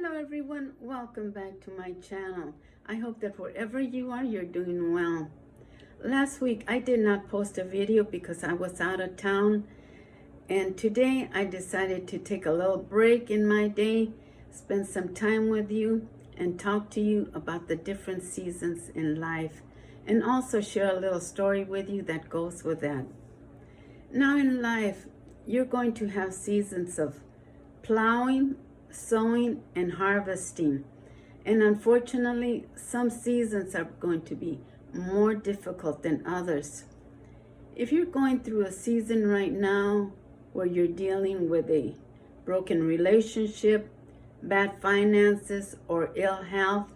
Hello everyone, welcome back to my channel. I hope that wherever you are, you're doing well. Last week I did not post a video because I was out of town, and today I decided to take a little break in my day, spend some time with you and talk to you about the different seasons in life, and also share a little story with you that goes with that. Now in life, you're going to have seasons of plowing, sowing, and harvesting. And unfortunately, some seasons are going to be more difficult than others. If you're going through a season right now where you're dealing with a broken relationship, bad finances, or ill health,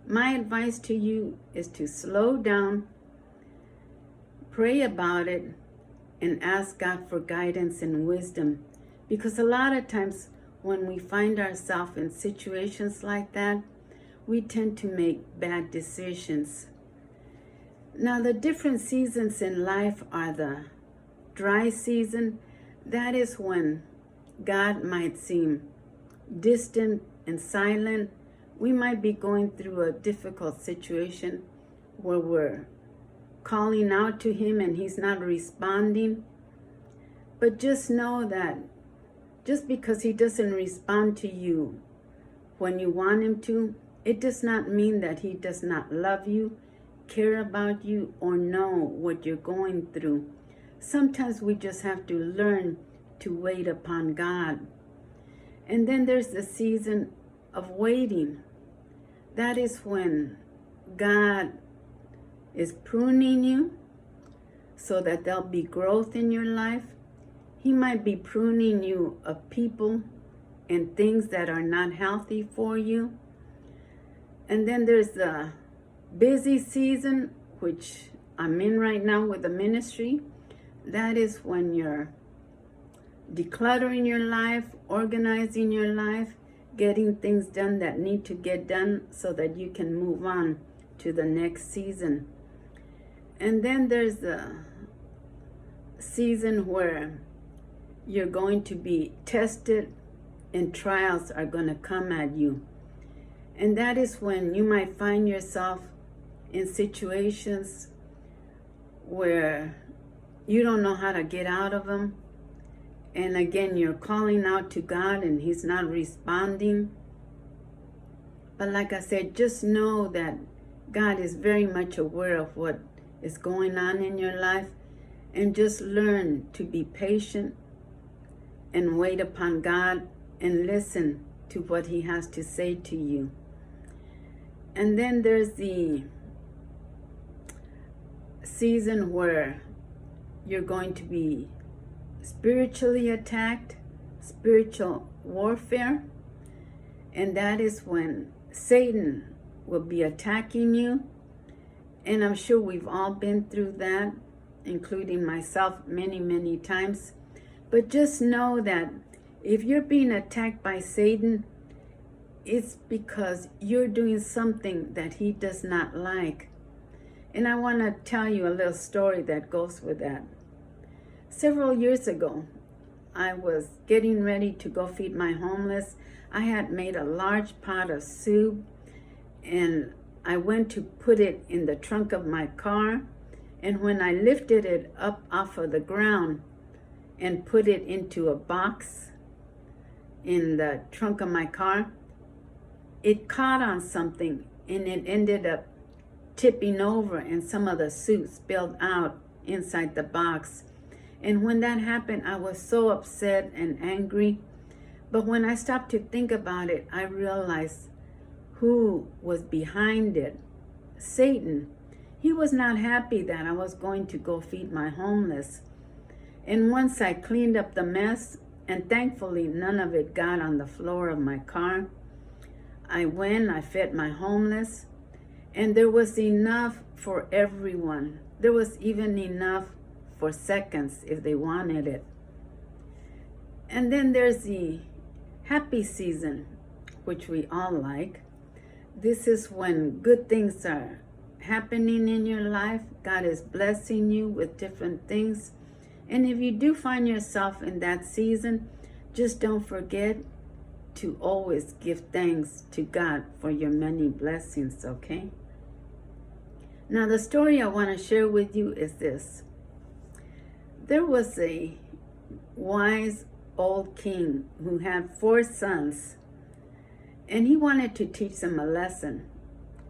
my advice to you is to slow down, pray about it, and ask God for guidance and wisdom. Because a lot of times when we find ourselves in situations like that, we tend to make bad decisions. Now, the different seasons in life are the dry season. That is when God might seem distant and silent. We might be going through a difficult situation where we're calling out to Him and He's not responding. But just know that just because He doesn't respond to you when you want Him to, it does not mean that He does not love you, care about you, or know what you're going through. Sometimes we just have to learn to wait upon God. And then there's the season of waiting. That is when God is pruning you so that there'll be growth in your life. He might be pruning you of people and things that are not healthy for you. And then there's the busy season, which I'm in right now with the ministry. That is when you're decluttering your life, organizing your life, getting things done that need to get done so that you can move on to the next season. And then there's the season where you're going to be tested and trials are going to come at you. And that is when you might find yourself in situations where you don't know how to get out of them. And again, you're calling out to God and He's not responding. But like I said, just know that God is very much aware of what is going on in your life, and just learn to be patient and wait upon God and listen to what He has to say to you. And then there's the season where you're going to be spiritually attacked, spiritual warfare, and that is when Satan will be attacking you. And I'm sure we've all been through that, including myself many times. But just know that if you're being attacked by Satan, it's because you're doing something that he does not like. And I want to tell you a little story that goes with that. Several years ago, I was getting ready to go feed my homeless. I had made a large pot of soup, and I went to put it in the trunk of my car. And when I lifted it up off of the ground and put it into a box in the trunk of my car, it caught on something and it ended up tipping over, and some of the soup spilled out inside the box. And when that happened, I was so upset and angry. But when I stopped to think about it, I realized who was behind it. Satan. He was not happy that I was going to go feed my homeless. And once I cleaned up the mess, and thankfully none of it got on the floor of my car, I fed my homeless, and there was enough for everyone. There was even enough for seconds if they wanted it. And then there's the happy season, which we all like. This is when good things are happening in your life. God is blessing you with different things. And if you do find yourself in that season, just don't forget to always give thanks to God for your many blessings, okay? Now, the story I want to share with you is this. There was a wise old king who had 4 sons, and he wanted to teach them a lesson.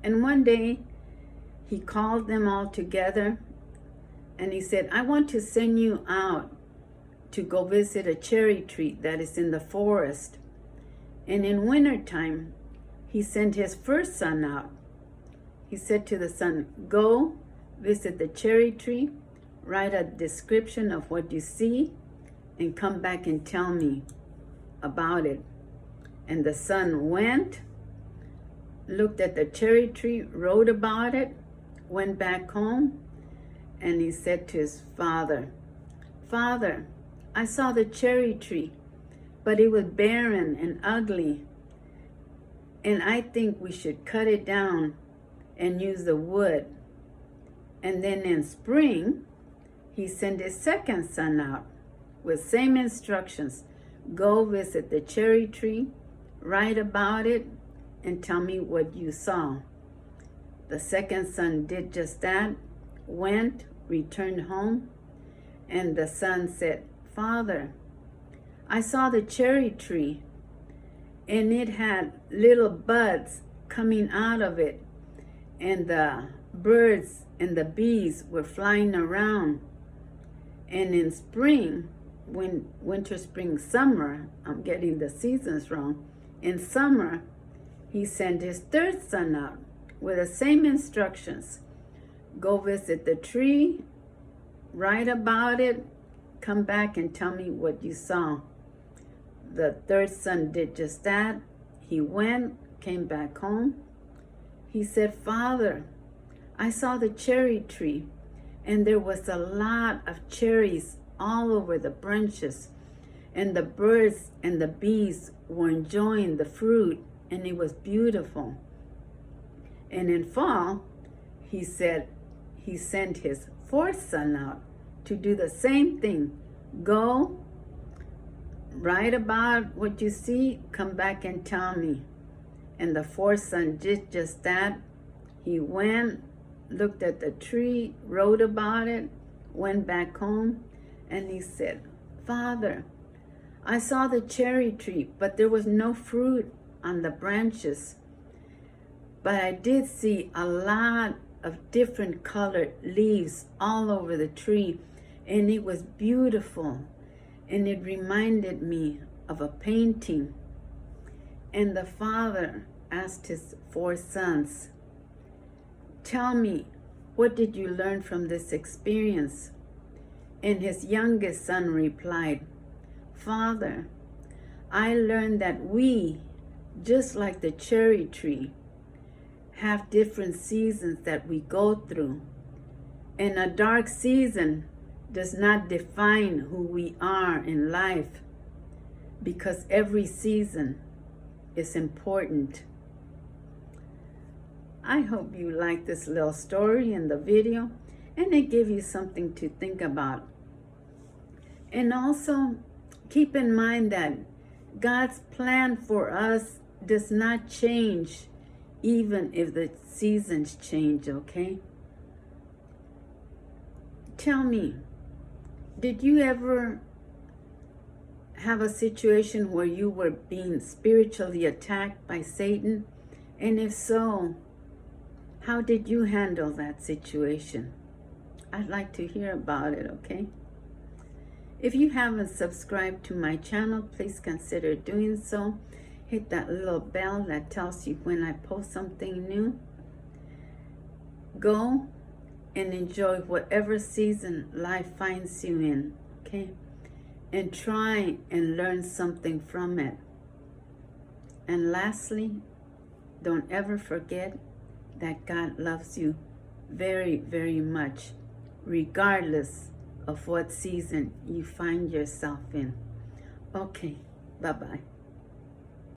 And one day, he called them all together, and he said, I want to send you out to go visit a cherry tree that is in the forest. And in wintertime, he sent his first son out. He said to the son, go visit the cherry tree, write a description of what you see, and come back and tell me about it. And the son went, looked at the cherry tree, wrote about it, went back home, and he said to his father, Father, I saw the cherry tree, but it was barren and ugly, and I think we should cut it down and use the wood. And then in spring, he sent his second son out with same instructions. Go visit the cherry tree, write about it, and tell me what you saw. The second son did just that, went, returned home, and the son said, Father, I saw the cherry tree, and it had little buds coming out of it, and the birds and the bees were flying around. And in spring, winter, spring, summer, I'm getting the seasons wrong. In summer, he sent his third son out with the same instructions. Go visit the tree, write about it, come back and tell me what you saw. The third son did just that. He went, came back home. He said, Father, I saw the cherry tree, and there was a lot of cherries all over the branches, and the birds and the bees were enjoying the fruit, and it was beautiful. And in fall, he said he sent his fourth son out to do the same thing. Go, write about what you see, come back and tell me. And the fourth son did just that. He went, looked at the tree, wrote about it, went back home, and he said, Father, I saw the cherry tree, but there was no fruit on the branches. But I did see a lot of different colored leaves all over the tree, and it was beautiful, and it reminded me of a painting. And the father asked his 4 sons, tell me, what did you learn from this experience? And his youngest son replied, Father, I learned that we, just like the cherry tree, have different seasons that we go through. And a dark season does not define who we are in life, because every season is important. I hope you like this little story and the video, and it gave you something to think about. And also, keep in mind that God's plan for us does not change even if the seasons change, okay? Tell me, did you ever have a situation where you were being spiritually attacked by Satan? And if so, how did you handle that situation? I'd like to hear about it, okay? If you haven't subscribed to my channel, please consider doing so. Hit that little bell that tells you when I post something new. Go and enjoy whatever season life finds you in, okay? And try and learn something from it. And lastly, don't ever forget that God loves you very, very much, regardless of what season you find yourself in. Okay, bye-bye.